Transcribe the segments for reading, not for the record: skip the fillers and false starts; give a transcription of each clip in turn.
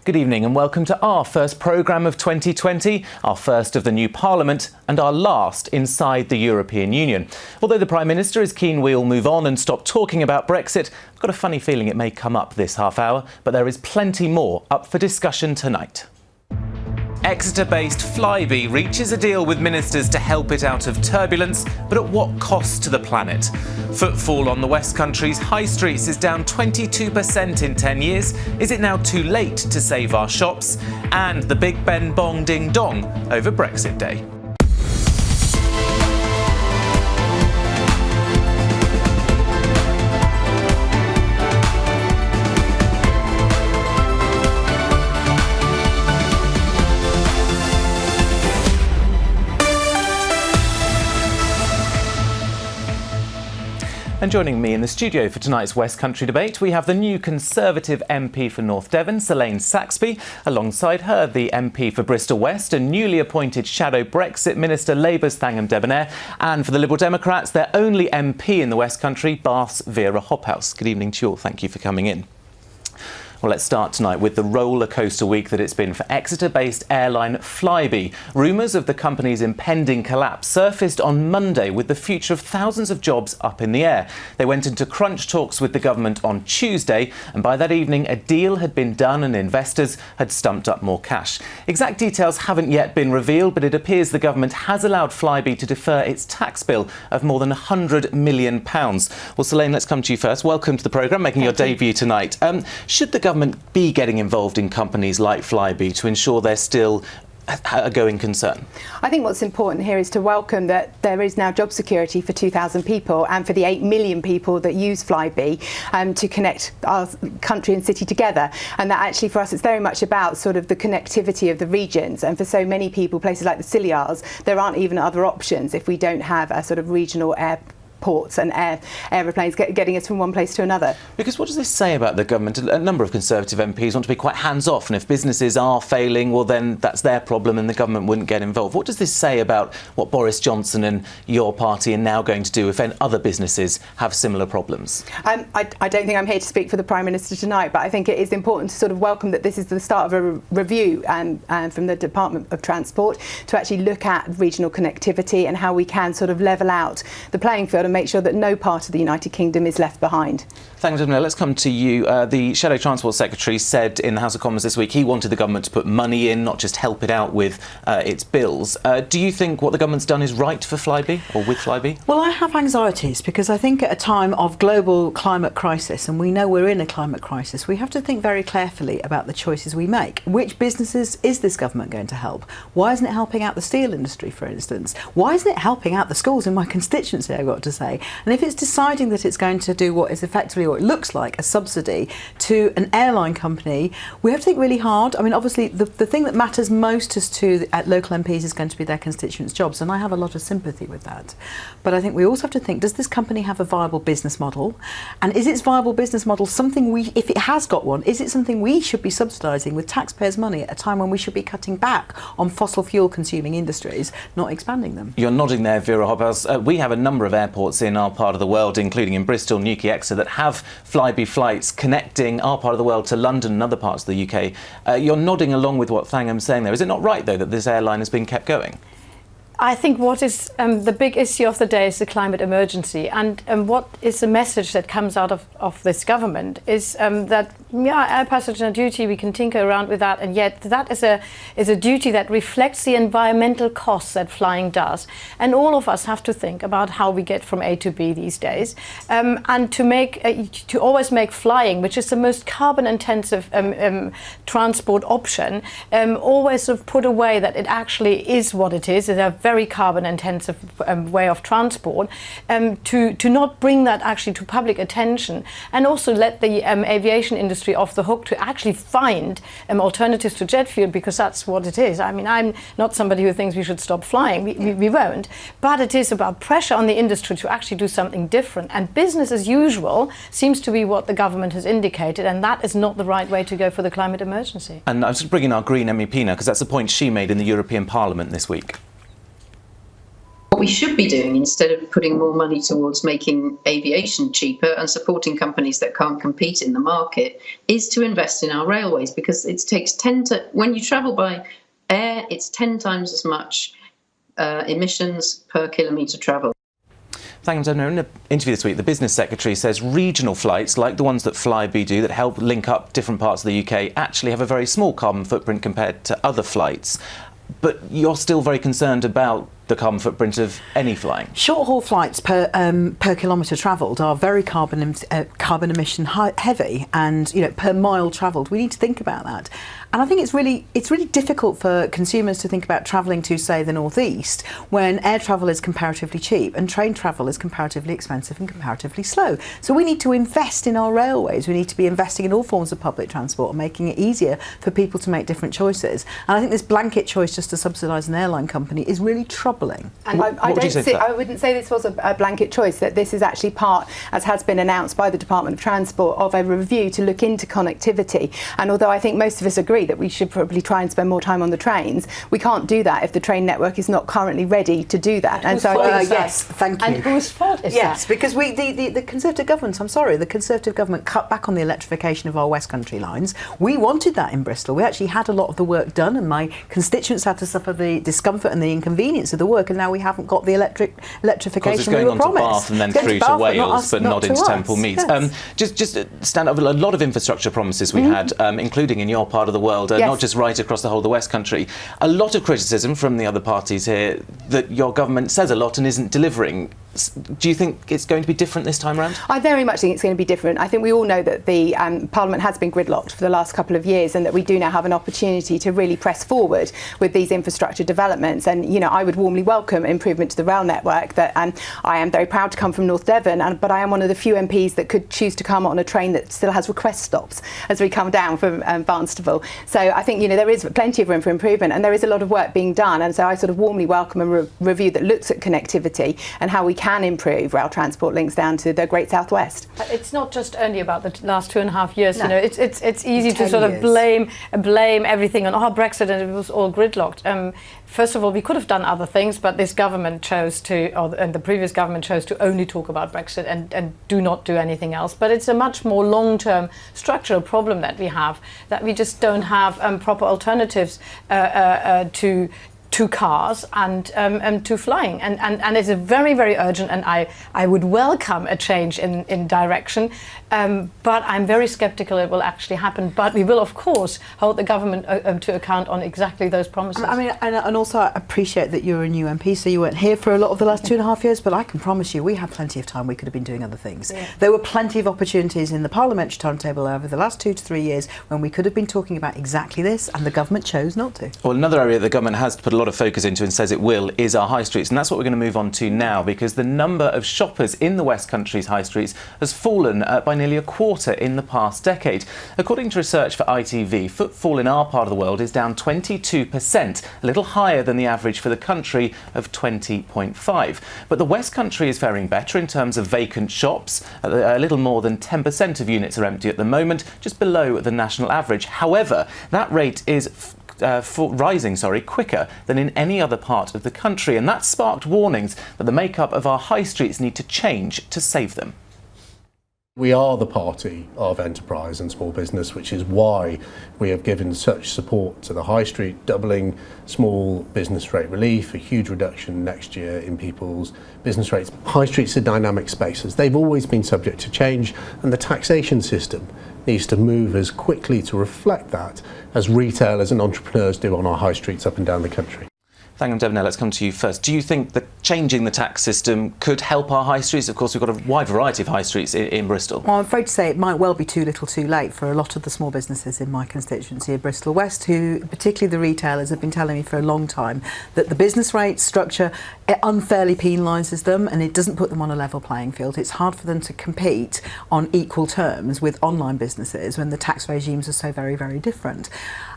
Good evening and welcome to our first programme of 2020, our first of the new Parliament and our last inside the European Union. Although the Prime Minister is keen we all move on and stop talking about Brexit, I've got a funny feeling it may come up this half hour, but there is plenty more up for discussion tonight. Exeter-based Flybe reaches a deal with ministers to help it out of turbulence, but at what cost to the planet? Footfall on the West Country's high streets is down 22% in 10 years. Is it now too late to save our shops? And the Big Ben bong ding dong over Brexit Day. And joining me in the studio for tonight's West Country debate, we have the new Conservative MP for North Devon, Selene Saxby. Alongside her, the MP for Bristol West and newly appointed Shadow Brexit Minister, Labour's Thangham Debonair. And for the Liberal Democrats, their only MP in the West Country, Bath's Vera Hophouse. Good evening to you all. Thank you for coming in. Well, let's start tonight with the roller coaster week that it's been for Exeter-based airline Flybe. Rumours of the company's impending collapse surfaced on Monday with the future of thousands of jobs up in the air. They went into crunch talks with the government on Tuesday, and by that evening a deal had been done and investors had stumped up more cash. Exact details haven't yet been revealed, but it appears the government has allowed Flybe to defer its tax bill of more than £100 million. Well, Selene, let's come to you first. Welcome to the programme, making your debut tonight. Should the government be getting involved in companies like Flybe to ensure they're still a going concern? I think what's important here is to welcome that there is now job security for 2,000 people and for the 8 million people that use Flybe to connect our country and city together. And that actually for us it's very much about sort of the connectivity of the regions, and for so many people, places like the Scilly Isles, there aren't even other options if we don't have a sort of regional airports and aeroplanes getting us from one place to another. Because what does this say about the government? A number of Conservative MPs want to be quite hands-off, and if businesses are failing, well then that's their problem and the government wouldn't get involved. What does this say about what Boris Johnson and your party are now going to do if other businesses have similar problems? I don't think I'm here to speak for the Prime Minister tonight, but I think it is important to sort of welcome that this is the start of a review from the Department of Transport to actually look at regional connectivity and how we can sort of level out the playing field and make sure that no part of the United Kingdom is left behind. Thanks, Emily. Let's come to you. The Shadow Transport Secretary said in the House of Commons this week he wanted the government to put money in, not just help it out with its bills. Do you think what the government's done is right for Flybe, or with Flybe? Well, I have anxieties because I think at a time of global climate crisis, and we know we're in a climate crisis, we have to think very carefully about the choices we make. Which businesses is this government going to help? Why isn't it helping out the steel industry, for instance? Why isn't it helping out the schools in my constituency, I've got to say? And if it's deciding that it's going to do what is effectively, or it looks like, a subsidy to an airline company, we have to think really hard. I mean, obviously, the thing that matters most as to local MPs is going to be their constituents' jobs, and I have a lot of sympathy with that. But I think we also have to think, does this company have a viable business model? And is its viable business model something if it has got one, is it something we should be subsidising with taxpayers' money at a time when we should be cutting back on fossil fuel consuming industries, not expanding them? You're nodding there, Vera Hophouse. We have a number of airports in our part of the world, including in Bristol, Newquay, Exeter, that have Flybe flights connecting our part of the world to London and other parts of the UK. You're nodding along with what Thangham's saying there. Is it not right, though, that this airline has been kept going? I think what is the big issue of the day is the climate emergency, and what is the message that comes out of this government is that air passenger duty, we can tinker around with that, and yet that is a duty that reflects the environmental costs that flying does, and all of us have to think about how we get from A to B these days, and to always make flying, which is the most carbon intensive transport option, always sort of put away that it actually is what it is. It's a very carbon intensive way of transport, to not bring that actually to public attention, and also let the aviation industry off the hook to actually find alternatives to jet fuel, because that's what it is. I mean, I'm not somebody who thinks we should stop flying, we won't, but it is about pressure on the industry to actually do something different, and business as usual seems to be what the government has indicated, and that is not the right way to go for the climate emergency. And I'm just bringing our Green MEP now, because that's a point she made in the European Parliament this week. What we should be doing, instead of putting more money towards making aviation cheaper and supporting companies that can't compete in the market, is to invest in our railways, because it takes when you travel by air, it's 10 times as much emissions per kilometre travel. Thank you. In an interview this week, the Business Secretary says regional flights, like the ones that Flybe do, that help link up different parts of the UK, actually have a very small carbon footprint compared to other flights. But you're still very concerned about the carbon footprint of any flying. Short-haul flights per kilometre travelled are very carbon emission heavy, and per mile travelled. We need to think about that. And I think it's really difficult for consumers to think about travelling to, say, the northeast when air travel is comparatively cheap and train travel is comparatively expensive and comparatively slow. So we need to invest in our railways. We need to be investing in all forms of public transport and making it easier for people to make different choices. And I think this blanket choice just to subsidise an airline company is really troubling. And I wouldn't say this was a blanket choice, that this is actually part, as has been announced by the Department of Transport, of a review to look into connectivity. And although I think most of us agree that we should probably try and spend more time on the trains, we can't do that if the train network is not currently ready to do that. And so yes, thank you. And whose fault is that? Yes, because the Conservative government, the Conservative government cut back on the electrification of our West Country lines. We wanted that in Bristol. We actually had a lot of the work done, and my constituents had to suffer the discomfort and the inconvenience of the work, and now we haven't got the electrification we were promised. It's going on to Bath and then through to Wales, but not into Temple Meads. Yes. Just stand up, a lot of infrastructure promises we had, including in your part of the world, not just right across the whole of the West Country. A lot of criticism from the other parties here that your government says a lot and isn't delivering. Do you think it's going to be different this time around? I very much think it's going to be different. I think we all know that the Parliament has been gridlocked for the last couple of years, and that we do now have an opportunity to really press forward with these infrastructure developments. And I would warmly welcome improvement to the rail network. That I am very proud to come from North Devon, but I am one of the few MPs that could choose to come on a train that still has request stops as we come down from Barnstaple. So I think there is plenty of room for improvement, and there is a lot of work being done. And so I sort of warmly welcome a review that looks at connectivity and how we can improve rail transport links down to the Great South West. It's not just only about the last 2.5 years. No. It's easy to sort of blame everything on Brexit, and it was all gridlocked. First of all, we could have done other things, but this government chose to, and the previous government chose to only talk about Brexit and do not do anything else. But it's a much more long-term structural problem that we have, that we just don't have proper alternatives to cars and to flying, and it's a very, very urgent, and I would welcome a change in direction, but I'm very sceptical it will actually happen. But we will, of course, hold the government to account on exactly those promises. I mean, and also I appreciate that you're a new MP, so you weren't here for a lot of the last 2.5 years, but I can promise you we had plenty of time. We could have been doing other things. Yeah. There were plenty of opportunities in the parliamentary timetable over the last 2 to 3 years when we could have been talking about exactly this, and the government chose not to. Well, another area the government has put a lot of focus into and says it will is our high streets, and that's what we're going to move on to now, because the number of shoppers in the West Country's high streets has fallen by nearly a quarter in the past decade. According to research for ITV, footfall in our part of the world is down 22%, a little higher than the average for the country of 20.5. But the West Country is faring better in terms of vacant shops. A little more than 10% of units are empty at the moment, just below the national average. However, that rate is rising quicker than in any other part of the country, and that sparked warnings that the makeup of our high streets need to change to save them. We are the party of enterprise and small business, which is why we have given such support to the high street, doubling small business rate relief, a huge reduction next year in people's business rates. High streets are dynamic spaces. They've always been subject to change, and the taxation system needs to move as quickly to reflect that as retailers and entrepreneurs do on our high streets up and down the country. Thank you, Devon. Let's come to you first. Do you think that changing the tax system could help our high streets? Of course, we've got a wide variety of high streets in Bristol. Well, I'm afraid to say it might well be too little too late for a lot of the small businesses in my constituency of Bristol West, who, particularly the retailers, have been telling me for a long time that the business rate structure unfairly penalises them, and it doesn't put them on a level playing field. It's hard for them to compete on equal terms with online businesses when the tax regimes are so very, very different.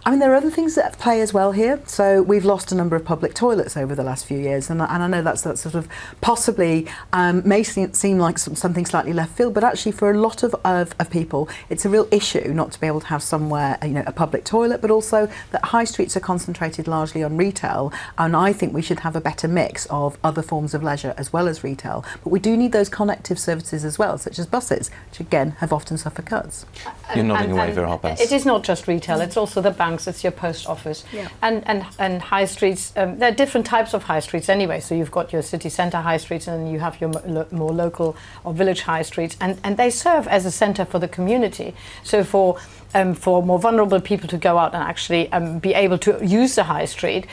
I mean, there are other things that play as well here. So we've lost a number of public toilets over the last few years, and I know that's sort of possibly may seem like something slightly left field, but actually for a lot of people, it's a real issue not to be able to have somewhere, a public toilet, but also that high streets are concentrated largely on retail, and I think we should have a better mix of other forms of leisure as well as retail. But we do need those connective services as well, such as buses, which again have often suffered cuts. You're nodding away, Vera Harpers. It is not just retail, it's also the banks, it's your post office. Yeah. And high streets, there are different types of high streets anyway. So you've got your city centre high streets, and you have your more local or village high streets, and they serve as a centre for the community. So for more vulnerable people to go out and actually be able to use the high street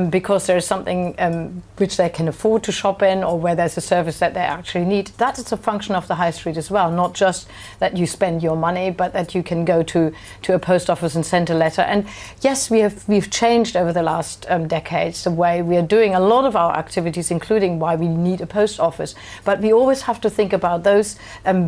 because there's something which they can afford to shop in, or where there's a service that they actually need. That is a function of the high street as well, not just that you spend your money, but that you can go to a post office and send a letter. And yes, we've changed over the last decades the way we are doing a lot of our activities, including why we need a post office. But we always have to think about those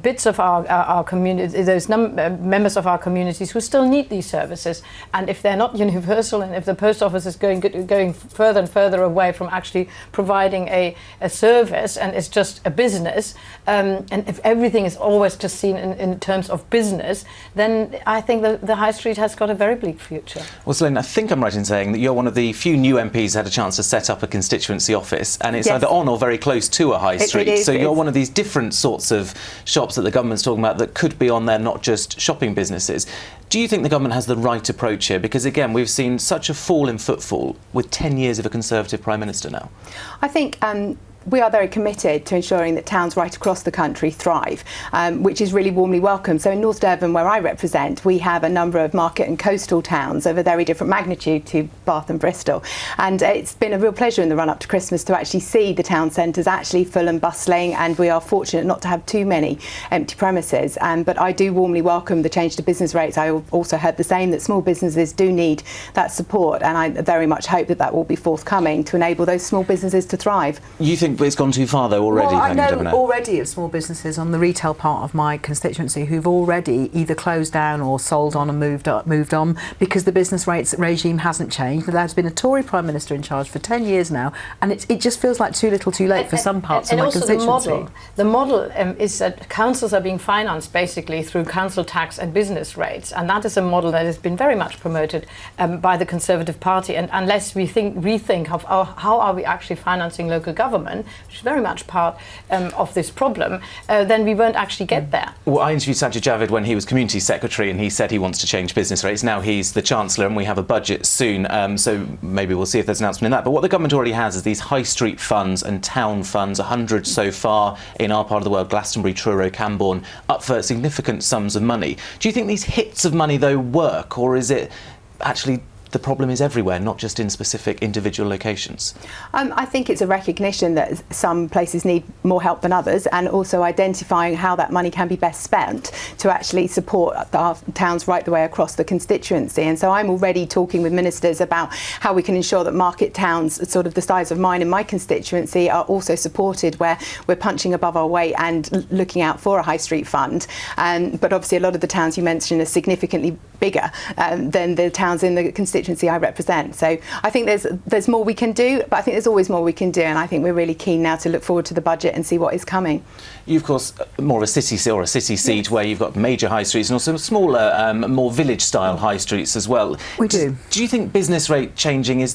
bits of our community, those members of our communities who still need these services. And if they're not universal, and if the post office is going further and further away from actually providing a service, and it's just a business, and if everything is always just seen in terms of business, then I think the high street has got a very bleak future. Well, Selene, I think I'm right in saying that you're one of the few new MPs who had a chance to set up a constituency office, and it's either on or very close to a high street. So you're one of these different sorts of shops that the government's talking about that could be on there, not just shopping businesses. Do you think the government has the right approach here? Because again, we've seen such a fall in footfall with 10 years of a Conservative Prime Minister now. I think we are very committed to ensuring that towns right across the country thrive, which is really warmly welcome. So in North Devon, where I represent, we have a number of market and coastal towns of a very different magnitude to Bath and Bristol. And it's been a real pleasure in the run-up to Christmas to actually see the town centres actually full and bustling, and we are fortunate not to have too many empty premises. But I do warmly welcome the change to business rates. I also heard the same, that small businesses do need that support, and I very much hope that will be forthcoming to enable those small businesses to thrive. You think it's gone too far though already? Well, I know already of small businesses on the retail part of my constituency who've already either closed down or sold on and moved on because the business rates regime hasn't changed. There's been a Tory Prime Minister in charge for 10 years now, and it just feels like too little too late for some parts of my constituency. The model is that councils are being financed basically through council tax and business rates, and that is a model that has been very much promoted by the Conservative Party. And unless we rethink of how are we actually financing local government, which is very much part of this problem, then we won't actually get there. Well, I interviewed Sajid Javid when he was Community Secretary, and he said he wants to change business rates. Now he's the Chancellor, and we have a budget soon, so maybe we'll see if there's an announcement in that. But what the government already has is these high street funds and town funds, 100 so far in our part of the world, Glastonbury, Truro, Camborne, up for significant sums of money. Do you think these hits of money, though, work, or is it actually the problem is everywhere, not just in specific individual locations? I think it's a recognition that some places need more help than others, and also identifying how that money can be best spent to actually support our towns right the way across the constituency. And so I'm already talking with ministers about how we can ensure that market towns, sort of the size of mine in my constituency, are also supported, where we're punching above our weight and looking out for a high street fund. But obviously a lot of the towns you mentioned are significantly bigger than the towns in the constituency I represent. So I think there's more we can do, but I think there's always more we can do, and I think we're really keen now to look forward to the budget and see what is coming. You, of course, more of a city seat, yes, where you've got major high streets and also smaller, more village-style high streets as well. We do. Do you think business rate changing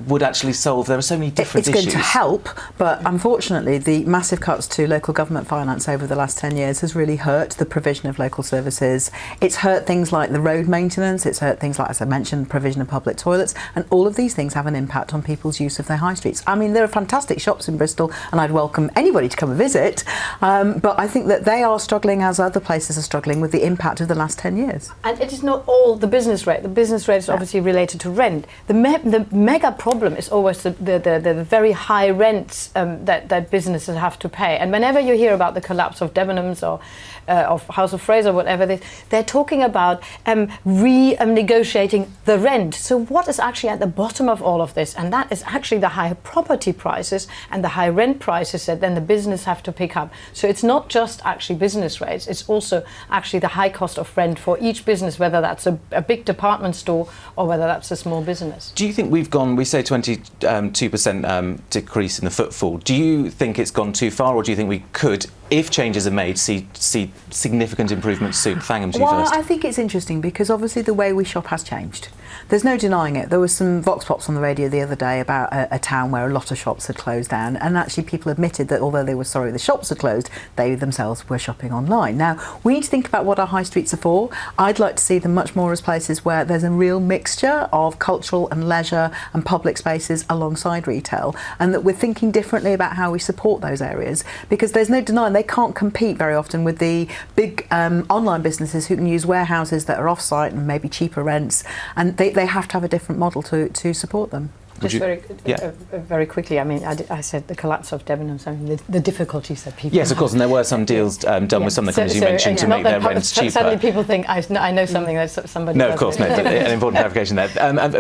would actually solve? There are so many different issues. It's going to help, but unfortunately the massive cuts to local government finance over the last 10 years has really hurt the provision of local services. It's hurt things like the road maintenance, it's hurt things like, as I mentioned, provision of public toilets, and all of these things have an impact on people's use of their high streets. I mean, there are fantastic shops in Bristol, and I'd welcome anybody to come and visit, but I think that they are struggling, as other places are struggling, with the impact of the last 10 years. And it is not all the business rate. The business rate is obviously related to rent. The mega problem is always the very high rents that businesses have to pay. And whenever you hear about the collapse of Debenhams or of House of Fraser, whatever, they're talking about renegotiating the rent. So what is actually at the bottom of all of this? And that is actually the high property prices and the high rent prices that then the business have to pick up. So it's not just actually business rates, it's also actually the high cost of rent for each business, whether that's a big department store or whether that's a small business. Do you think we say 22% decrease in the footfall? Do you think it's gone too far, or do you think we could, if changes are made, see significant improvements soon? Thangham, to you first. I think it's interesting because obviously the way we shop has changed. There's no denying it. There was some vox pops on the radio the other day about a town where a lot of shops had closed down, and actually people admitted that although they were sorry the shops had closed, they themselves were shopping online. Now, we need to think about what our high streets are for. I'd like to see them much more as places where there's a real mixture of cultural and leisure and public spaces alongside retail, and that we're thinking differently about how we support those areas, because there's no denying they can't compete very often with the big online businesses who can use warehouses that are off-site and maybe cheaper rents, and they have to have a different model to support them. Just very quickly, I mean, I said the collapse of Debenhams, I mean, the difficulties that people Yes, of course, and there were some deals done with some of the companies you mentioned to make their rents cheaper. Suddenly people think, I know something that somebody No, of course, no, an important clarification there.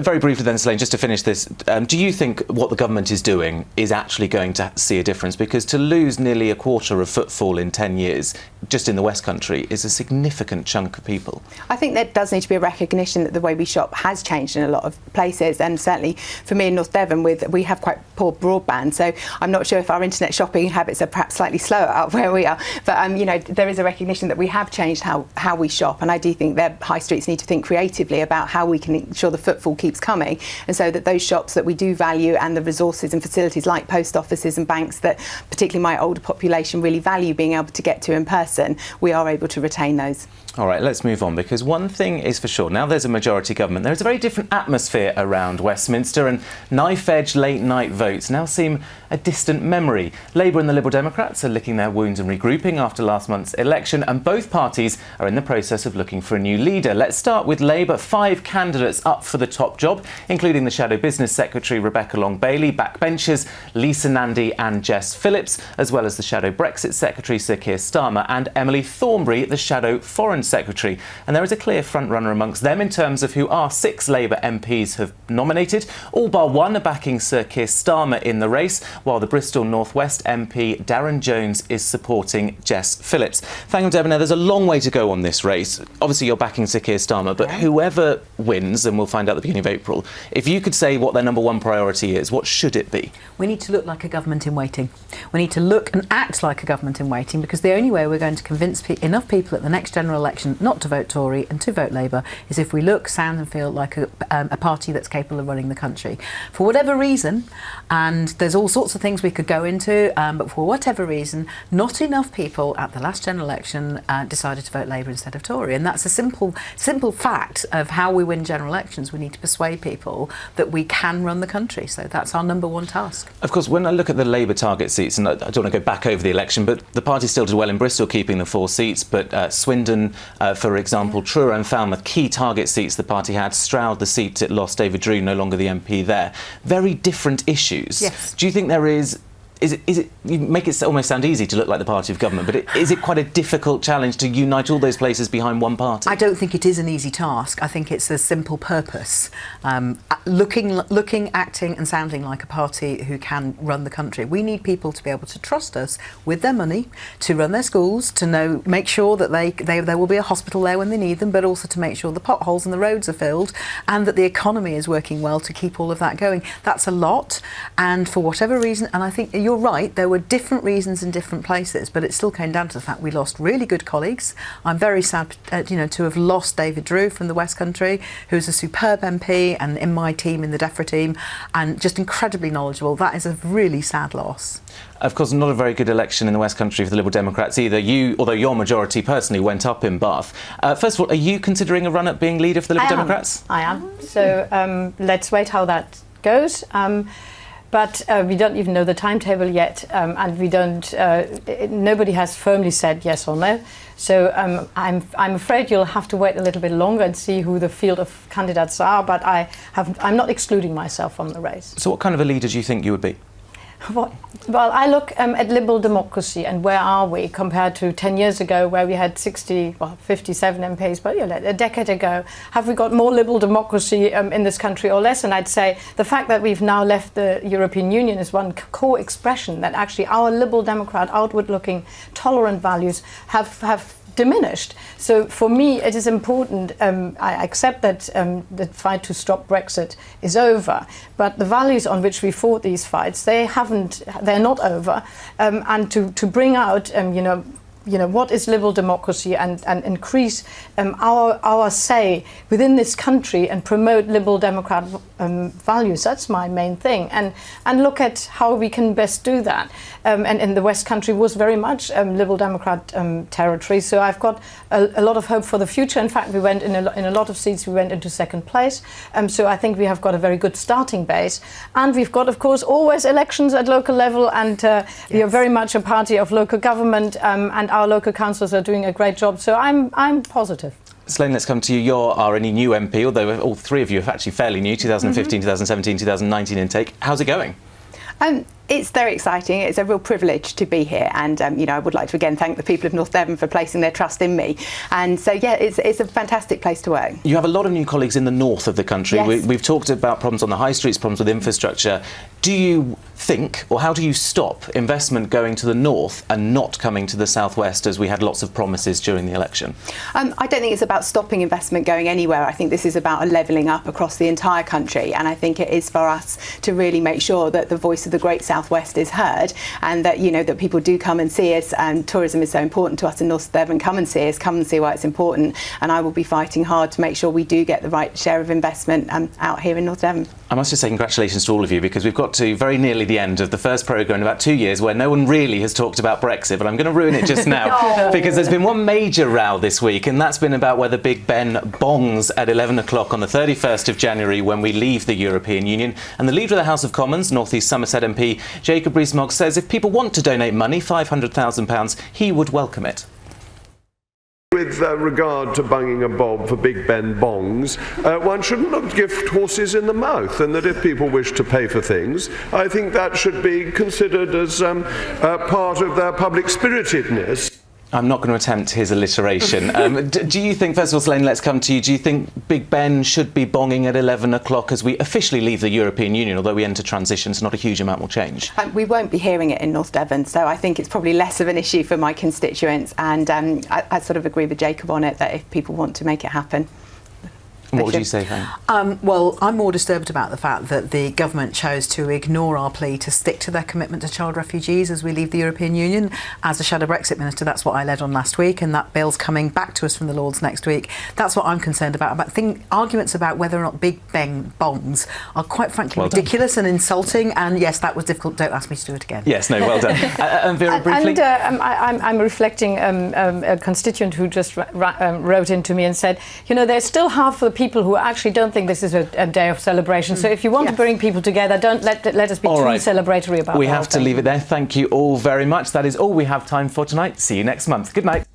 Very briefly then, Selene, just to finish this, do you think what the government is doing is actually going to see a difference? Because to lose nearly a quarter of footfall in 10 years, just in the West Country, is a significant chunk of people. I think there does need to be a recognition that the way we shop has changed in a lot of places, and certainly for me in North Devon, we have quite poor broadband, so I'm not sure if our internet shopping habits are perhaps slightly slower up where we are, but you know, there is a recognition that we have changed how we shop, and I do think that high streets need to think creatively about how we can ensure the footfall keeps coming, and so that those shops that we do value and the resources and facilities like post offices and banks that particularly my older population really value being able to get to in person, we are able to retain those. All right, let's move on, because one thing is for sure, now there's a majority government, there is a very different atmosphere around Westminster, and knife-edge late-night votes now seem a distant memory. Labour and the Liberal Democrats are licking their wounds and regrouping after last month's election, and both parties are in the process of looking for a new leader. Let's start with Labour. 5 candidates up for the top job, including the Shadow Business Secretary Rebecca Long-Bailey, backbenchers Lisa Nandy and Jess Phillips, as well as the Shadow Brexit Secretary Sir Keir Starmer and Emily Thornberry, the Shadow Foreign Secretary. And there is a clear front-runner amongst them in terms of who our 6 Labour MPs have nominated. All bar one are backing Sir Keir Starmer in the race, while the Bristol North West MP Darren Jones is supporting Jess Phillips. Thank you, Debonair. There's a long way to go on this race. Obviously, you're backing Sir Keir Starmer, but whoever wins, and we'll find out at the beginning of April, if you could say what their number one priority is, what should it be? We need to look like a government in waiting. We need to look and act like a government in waiting, because the only way we're going to convince enough people at the next general election not to vote Tory and to vote Labour is if we look, sound and feel like a party that's capable of running the country. For whatever reason, and there's all sorts of things we could go into, but for whatever reason, not enough people at the last general election decided to vote Labour instead of Tory. And that's a simple fact of how we win general elections. We need to persuade people that we can run the country. So that's our number one task. Of course, when I look at the Labour target seats, and I don't want to go back over the election, but the party still did well in Bristol, keeping the 4 seats, but Swindon, for example, Truro and Falmouth, key target seats the party had. Stroud, the seat it lost, David Drew, no longer the MP there. Very different issues. Yes. Do you think there is it, you make it almost sound easy to look like the party of government, but is it quite a difficult challenge to unite all those places behind one party? I don't think it is an easy task. I think it's a simple purpose. Looking, acting and sounding like a party who can run the country. We need people to be able to trust us with their money, to run their schools, to make sure that there will be a hospital there when they need them, but also to make sure the potholes and the roads are filled and that the economy is working well to keep all of that going. That's a lot, and for whatever reason, and I think you're right, there were different reasons in different places, but it still came down to the fact we lost really good colleagues. I'm very sad to have lost David Drew from the West Country, who's a superb MP and in my team, in the DEFRA team, and just incredibly knowledgeable. That is a really sad loss. Of course, not a very good election in the West Country for the Liberal Democrats either. Although your majority personally went up in Bath. First of all, are you considering a run at being leader for the Liberal Democrats? I am. So let's wait how that goes. but we don't even know the timetable yet, and we don't. Nobody has firmly said yes or no. So I'm afraid you'll have to wait a little bit longer and see who the field of candidates are. But I'm not excluding myself from the race. So what kind of a leader do you think you would be? Well, I look at liberal democracy and where are we compared to 10 years ago where we had 57 MPs, but a decade ago. Have we got more liberal democracy in this country or less? And I'd say the fact that we've now left the European Union is one core expression that actually our liberal democrat, outward-looking, tolerant values have diminished. So for me it is important, I accept that the fight to stop Brexit is over, but the values on which we fought these fights, they're not over, and to bring out what is liberal democracy and increase our say within this country and promote liberal democrat values. That's my main thing, and look at how we can best do that. And in the West Country was very much liberal democrat territory, so I've got a lot of hope for the future. In fact, we went in a lot of seats, we went into second place, so I think we have got a very good starting base, and we've got, of course, always elections at local level, and we are very much a party of local government, and our local councils are doing a great job, so I'm positive. Selene, let's come to you. You are a new MP, although all three of you are actually fairly new, 2015, 2017, 2019 intake. How's it going? It's very exciting. It's a real privilege to be here, and I would like to again thank the people of North Devon for placing their trust in me. And so yeah, it's a fantastic place to work. You have a lot of new colleagues in the north of the country. Yes. We've talked about problems on the high streets, problems with infrastructure. Do you think, or how do you stop investment going to the north and not coming to the southwest, as we had lots of promises during the election? I don't think it's about stopping investment going anywhere. I think this is about a levelling up across the entire country, and I think it is for us to really make sure that the voice of the Great Southwest is heard, and that that people do come and see us. And tourism is so important to us in North Devon. Come and see us. Come and see why it's important. And I will be fighting hard to make sure we do get the right share of investment out here in North Devon. I must just say congratulations to all of you, because we've got to very nearly the end of the first programme in about 2 years where no one really has talked about Brexit, but I'm going to ruin it just now because there's been one major row this week, and that's been about whether Big Ben bongs at 11 o'clock on the 31st of January when we leave the European Union. And the Leader of the House of Commons, North East Somerset MP Jacob Rees-Mogg, says if people want to donate money, £500,000, he would welcome it. With regard to bunging a bob for Big Ben bongs, one shouldn't look gift horses in the mouth, and that if people wish to pay for things, I think that should be considered as part of their public spiritedness. I'm not going to attempt his alliteration. Do you think, first of all, Selene, let's come to you, do you think Big Ben should be bonging at 11 o'clock as we officially leave the European Union, although we enter transition, so not a huge amount will change? We won't be hearing it in North Devon, so I think it's probably less of an issue for my constituents, and I sort of agree with Jacob on it, that if people want to make it happen. What would you say, Fran? Well, I'm more disturbed about the fact that the government chose to ignore our plea to stick to their commitment to child refugees as we leave the European Union. As a shadow Brexit minister, that's what I led on last week, and that bill's coming back to us from the Lords next week. That's what I'm concerned about. Arguments about whether or not Big Ben bongs are quite frankly ridiculous and insulting, and yes, that was difficult. Don't ask me to do it again. Yes, no, well done. And Vera, briefly? I'm reflecting a constituent who just wrote into me and said, there's still half of the people who actually don't think this is a day of celebration. So if you want to bring people together, don't let us be too celebratory about it. We have to leave it there. Thank you all very much. That is all we have time for tonight. See you next month. Good night.